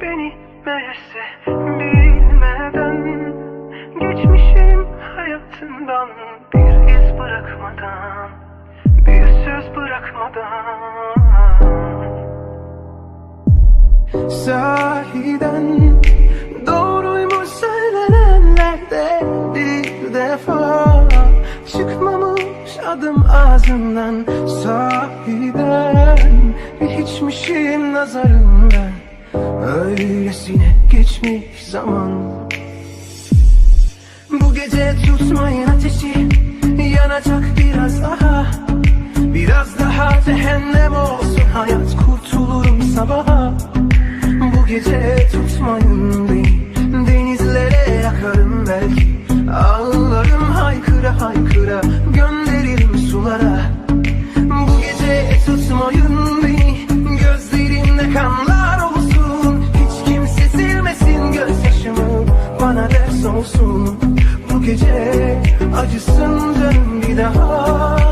beni meğerse bilmeden. Geçmişim hayatından bir iz bırakmadan, bir söz bırakmadan. Sahiden doğruymuş söylenenlerde bir defa çıkmamış adım ağzından. Sahiden bir hiçmişim nazarından, öylesine geçmiş zaman. Bu gece tutmayın ateşi, yanacak biraz daha. Biraz daha cehennem olsun hayat, kurtulurum sabaha. Bu gece tutmayın beni, denizlere yakarım belki. Ağlarım haykıra haykıra, gönderirim sulara. Bu gece tutmayın beni, gözlerimde kanlar olsun. Hiç kimse silmesin gözyaşımı, bana ders olsun. Bu gece acısın canım bir daha.